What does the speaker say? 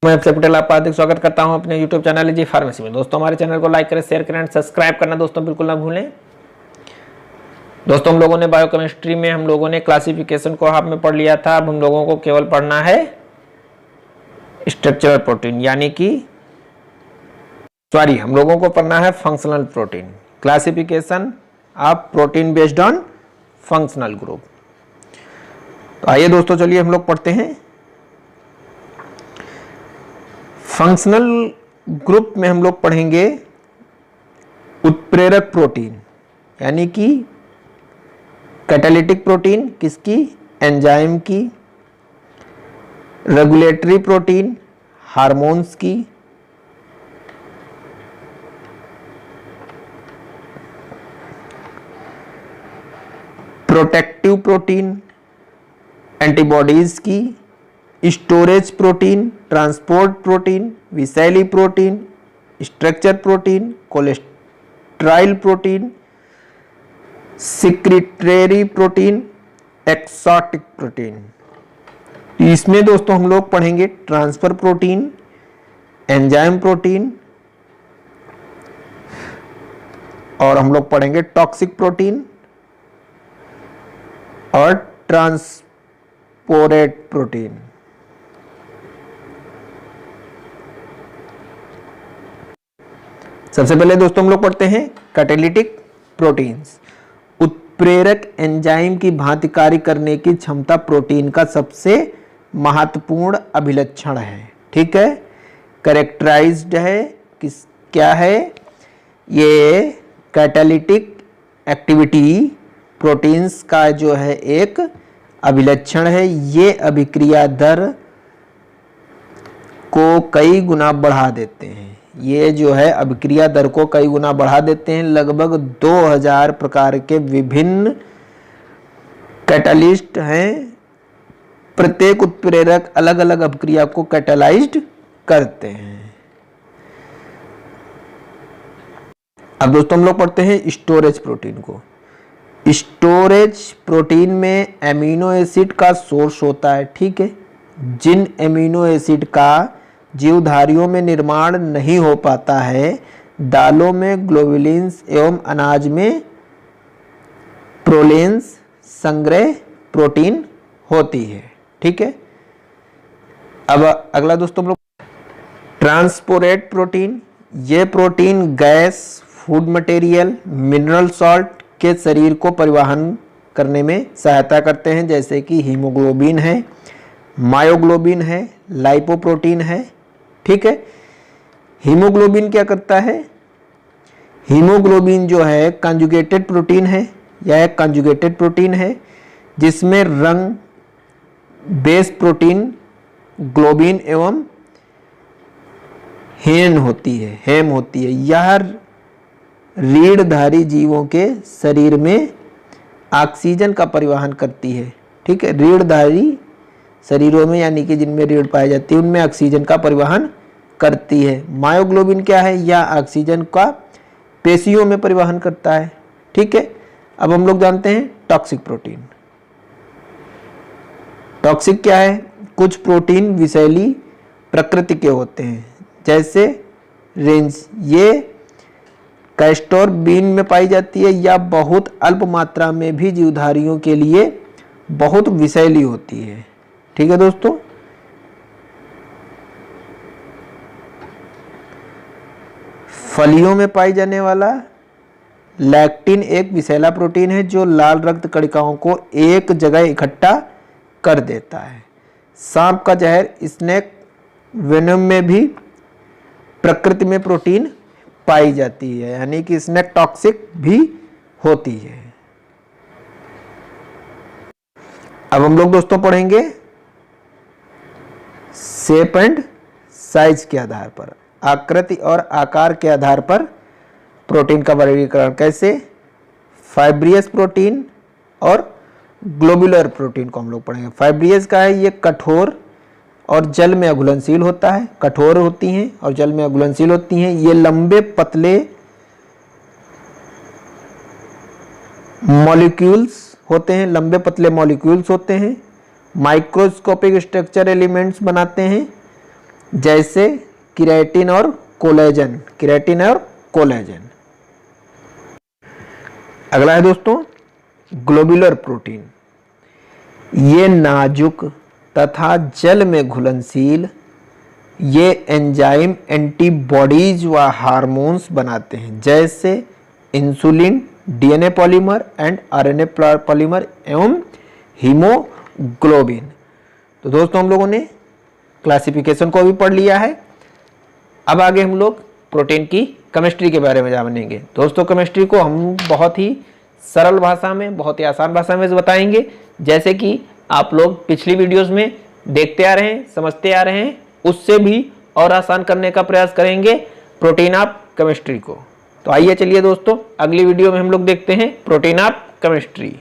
मैं आपसे पटेल आपका हार्दिक स्वागत करता हूं अपने YouTube चैनल जी फार्मेसी में। दोस्तों हमारे चैनल को लाइक करें, शेयर करें एंड सब्सक्राइब करना दोस्तों बिल्कुल ना भूलें। दोस्तों हम लोगों ने बायोकेमिस्ट्री में हम लोगों ने क्लासिफिकेशन को हाफ में पढ़ लिया था। अब हम लोगों को केवल पढ़ना है स्ट्रक्चरल प्रोटीन, यानी कि हम लोगों को पढ़ना है functional protein, classification of protein based on functional group. तो आइए दोस्तों चलिए हम लोग पढ़ते हैं। फंक्शनल ग्रुप में हम लोग पढ़ेंगे उत्प्रेरक प्रोटीन, यानी कि कैटालिटिक प्रोटीन किसकी, एंजाइम की, रेगुलेटरी प्रोटीन हार्मोन्स की, प्रोटेक्टिव प्रोटीन एंटीबॉडीज की, स्टोरेज प्रोटीन, ट्रांसपोर्ट प्रोटीन, विषैली protein, structure protein, cholesterol protein, secretory protein, exotic protein. इसमें दोस्तों हम लोग पढ़ेंगे ट्रांसफर प्रोटीन, एंजाइम प्रोटीन, और हम लोग पढ़ेंगे टॉक्सिक प्रोटीन और ट्रांसपोरेट प्रोटीन। सबसे पहले दोस्तों हम लोग पढ़ते हैं कैटालिटिक प्रोटीन्स। उत्प्रेरक एंजाइम की भांति कार्य करने की क्षमता प्रोटीन का सबसे महत्वपूर्ण अभिलक्षण है। ठीक है, कैरेक्टराइज्ड है क्या है ये कैटालिटिक एक्टिविटी प्रोटीन्स का जो है एक अभिलक्षण है। ये अभिक्रिया दर को कई गुना बढ़ा देते हैं। ये जो है अभिक्रिया दर को कई गुना बढ़ा देते हैं। लगभग 2000 प्रकार के विभिन्न कैटालिस्ट हैं। प्रत्येक उत्प्रेरक अलग अलग अभिक्रिया को कैटालाइज्ड करते हैं। अब दोस्तों हम लोग पढ़ते हैं स्टोरेज प्रोटीन को। स्टोरेज प्रोटीन में एमिनो एसिड का सोर्स होता है। ठीक है, जिन एमिनो एसिड का जीवधारियों में निर्माण नहीं हो पाता है, दालों में ग्लोबुलिन्स एवं अनाज में प्रोलेंस संग्रह प्रोटीन होती है। ठीक है, अब अगला दोस्तों हम लोग ट्रांसपोरेट प्रोटीन। ये protein gas, food material, mineral salt के शरीर को परिवहन करने में सहायता करते हैं, जैसे कि हीमोग्लोबिन है, मायोग्लोबिन है, लाइपोप्रोटीन है। ठीक है, हीमोग्लोबिन क्या करता है, हीमोग्लोबिन जो है कंजुगेटेड प्रोटीन है, यह एक कंजुगेटेड प्रोटीन है जिसमें रंग बेस प्रोटीन ग्लोबिन एवं हेम होती है। यह रीढ़धारी जीवों के शरीर में ऑक्सीजन का परिवहन करती है। ठीक है, रीढ़धारी शरीरों में, यानी कि जिनमें रीढ़ पाई जाती है, उनमें ऑक्सीजन का परिवहन करती है। मायोग्लोबिन क्या है, या ऑक्सीजन का पेशियों में परिवहन करता है। ठीक है, अब हम लोग जानते हैं टॉक्सिक प्रोटीन। टॉक्सिक क्या है, कुछ प्रोटीन विषैली प्रकृति के होते हैं, जैसे रेंज, ये कैस्टोर बीन में पाई जाती है या बहुत अल्प मात्रा में भी जीवधारियों के लिए बहुत विषैली होती है। ठीक है दोस्तों, फलियों में पाई जाने वाला लैक्टिन एक विषैला प्रोटीन है जो लाल रक्त कणिकाओं को एक जगह इकट्ठा कर देता है। सांप का जहर, स्नेक वेनम में भी प्रकृति में प्रोटीन पाई जाती है, यानी कि स्नेक टॉक्सिक भी होती है। अब हम लोग दोस्तों पढ़ेंगे शेप एंड साइज के आधार पर, आकृति और आकार के आधार पर प्रोटीन का वर्गीकरण कैसे। फाइब्रियस प्रोटीन और ग्लोबुलर प्रोटीन को हम लोग पढ़ेंगे। फाइब्रियस का है, ये कठोर और जल में अघुलनशील होता है, कठोर होती हैं और जल में अघुलनशील होती हैं। ये लंबे पतले मॉलिक्यूल्स होते हैं, लंबे पतले मॉलिक्यूल्स होते हैं, माइक्रोस्कोपिक स्ट्रक्चर एलिमेंट्स बनाते हैं जैसे केराटिन और कोलेजन, केराटिन और कोलेजन। अगला है दोस्तों ग्लोबुलर प्रोटीन। ये नाजुक तथा जल में घुलनशील, ये एंजाइम एंटीबॉडीज व हार्मोन्स बनाते हैं, जैसे insulin, DNA polymer and RNA polymer एवं हीमोग्लोबिन। तो दोस्तों हम लोगों ने क्लासिफिकेशन को भी पढ़ लिया है। अब आगे हम लोग प्रोटीन की केमिस्ट्री के बारे में जानेंगे। दोस्तों केमिस्ट्री को हम बहुत ही सरल भाषा में, बहुत ही आसान भाषा में बताएंगे, जैसे कि आप लोग पिछली वीडियोस में देखते आ रहे हैं, समझते आ रहे हैं, उससे भी और आसान करने का प्रयास करेंगे प्रोटीन ऑफ केमिस्ट्री को। तो आइए चलिए दोस्तों अगली वीडियो में हम लोग देखते हैं प्रोटीन ऑफ केमिस्ट्री।